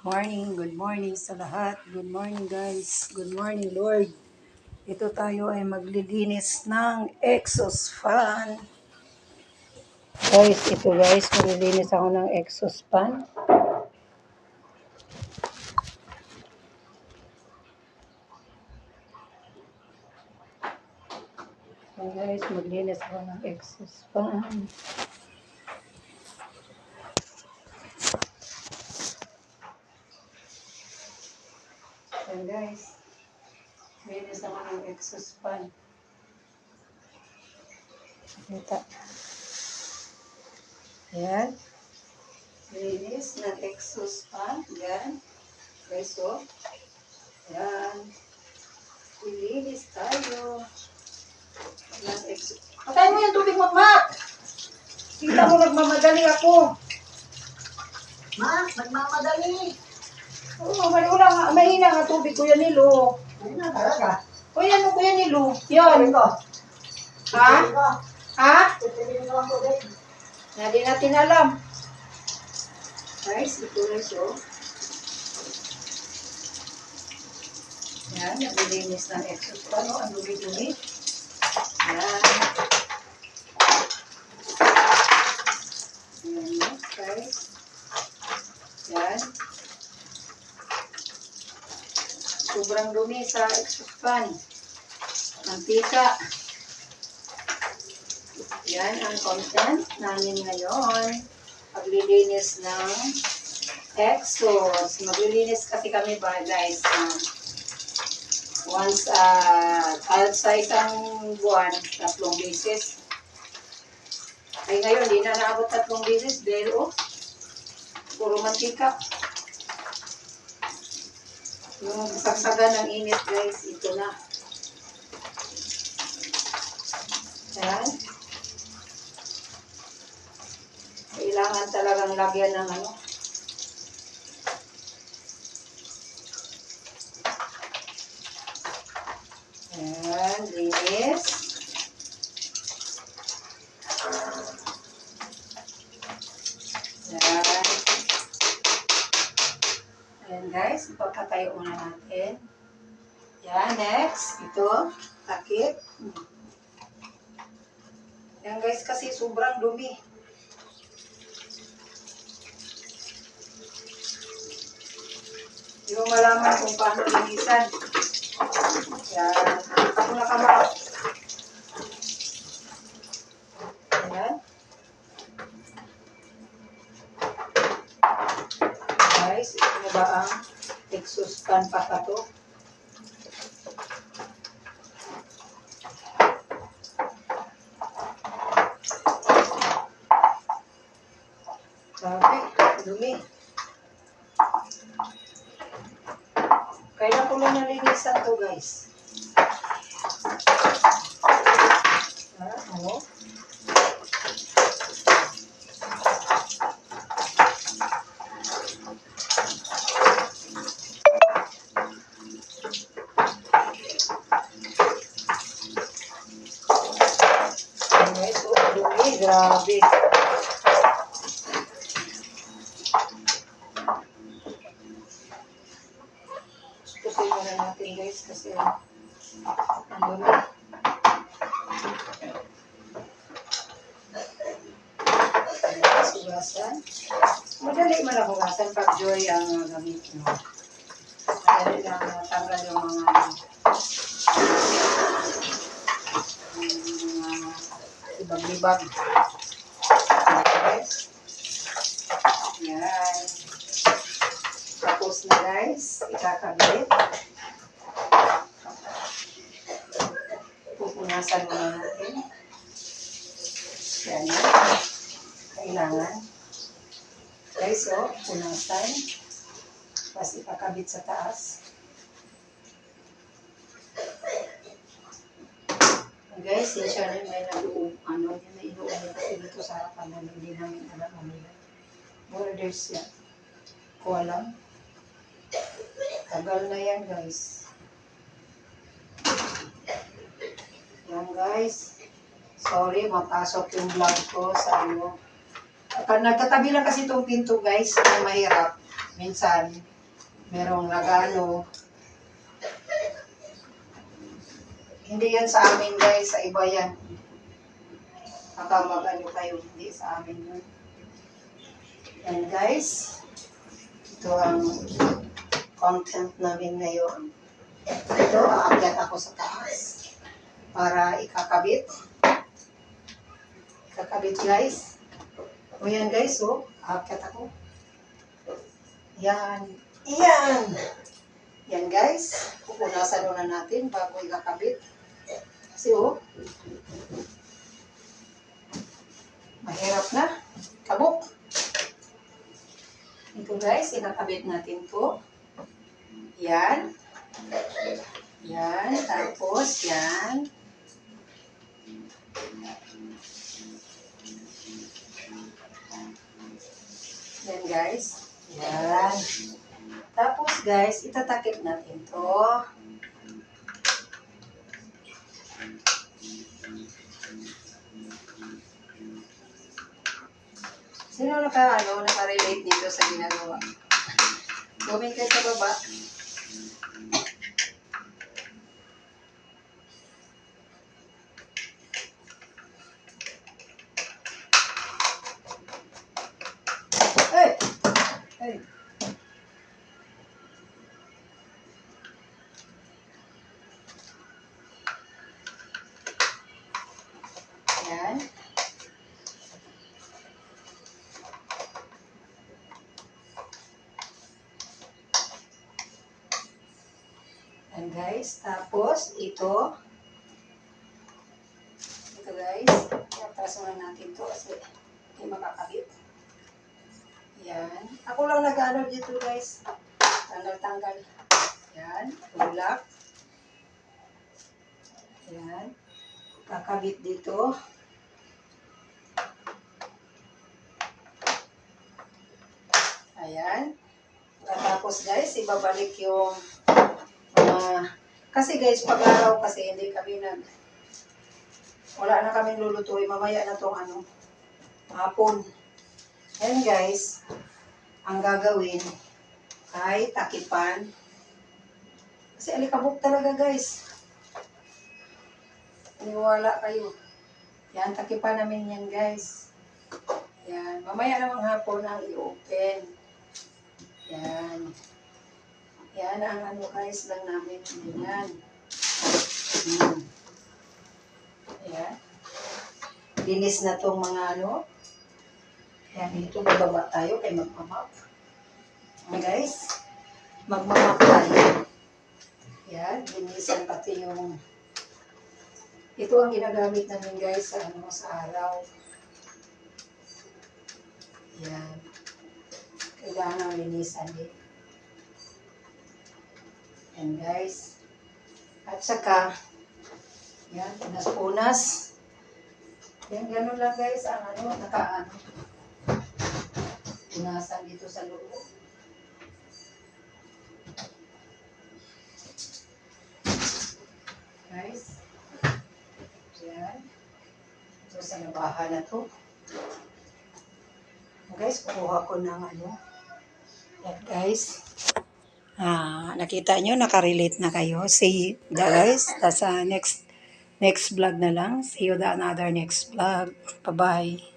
Good morning sa lahat. Good morning guys. Good morning Lord. Ito tayo ay maglilinis ng exhaust fan. Guys, maglilinis ako ng exhaust fan. Guys, maglilinis ako ng exhaust fan. Guys, linis ako ng exhaust fan. Kita. Yan. Linis ng exhaust fan. Yan. Guys, so. Yan. Ilinis tayo. Patay mo yung tubig, Mak! Kita mo, nagmamadali ako. Ma, nagmamadali. Oo, wala, mahina nga tubig, Kuya Nilo. Ayun na talaga. Kuya Nilo. Yan. Ha? Ha? Titipin ko ang tubig. Hindi natin alam. Guys, ito na siya. Yan, naglilinis ng exhaust fan. Ang dumi-dumi. Yan. Yan, guys. Yan. Sobrang dumi sa exhaust fan. Mantika. Yan ang content namin ngayon. Paglilinis ng exhaust. Maglilinis kasi kami ba guys. Once sa isang buwan, 3 beses. Ay ngayon, di na naabot 3 beses dahil puro mantika. Yung saksagan ng init guys, ito na. Ayan. Kailangan talagang lagyan ng ano. Ayan, linis. Ayan. Ayan guys, ipapatayo muna natin. Ayan, next. Ito, takip. Ayan guys, kasi sobrang dumi. Hindi mo malaman kung paano linisan. Ayan. Ako nakamao. Ayan. Guys, ito na ba ang exhaust fan pa to? Grabe, dumi. Kailan ko lang nalinisan to guys. Oo. Guys, dumi, grabe. Pusin muna natin guys kasi ang dumi. Hugasan. Madali man ang hugasan pag Joy ang gamit mo. Madali lang matanggal yung mga libag-libag. Guys. Yan. Tapos na guys, ikakabit. Pupunasan muna natin. Yan. Kailangan. Guys, so, punasan. Tapos ipakabit sa taas. Guys, siya rin may nag-uum. May inuumin kasi dito sa harapan na hindi namin alam mamila. Borders yan. Kuha lang. Tagal na yan, guys. Yan, guys. Sorry, mapasok yung vlog ko sa iyo. Nagkatabi lang kasi itong pinto, guys. Kung mahirap. Minsan, merong nagano. Hindi yan sa amin guys, sa iba yan. Baka mag-ano kayo, hindi sa amin yun. Yan guys, ito ang content namin ngayon. Ito, aakyat ako sa taas para ikakabit. Ikakabit guys. O yan guys, oh, aakyat ako. Yan. Yan! Yan guys, pupunasan muna natin bago ikakabit. Kasi oh, mahirap na. Kabuk! Ito guys, inakabit natin to. Yan. Yan. Tapos yan. Yan guys. Yan. Tapos guys, itatakip natin to. Sino naka-relate dito sa ginagawa? Comment kayo sa baba. Hey! Hey! Yan. Yan guys. Tapos, ito guys. Atras muna natin to kasi hindi makakabit. Yan. Ako lang nag-ano dito guys. Tanggal-tanggal. Yan. Tulak. Yan. Kakabit dito. Ayan. Tapos guys, ibabalik yung kasi guys, pag-araw kasi hindi kami wala na kami lulutuin. Mamaya na tong hapon. Ayan guys, ang gagawin ay takipan. Kasi alikabok talaga guys. Iniwala kayo. Yan, takipan namin yan guys. Yan, mamaya namang hapon ang i-open. Yan. Yan ang guys lang namin. Yan. Yan. Linis na tong mga Yan, dito bababa tayo kay magmamap. Guys, magmamap tayo. Yan, linisan pati yung ito ang ginagamit namin guys sa araw. Yan. Kailangan linisan din. Yan guys. At saka, yan, punas-punas. Yan, gano'n lang guys ang punasan dito sa loob. Guys. Yan. Ito sa labahan na to. Guys, kukuha ko ng Yan guys. Nakita nyo, nakarelate na kayo. See you guys. Sa next vlog na lang. See you the another next vlog. Bye-bye.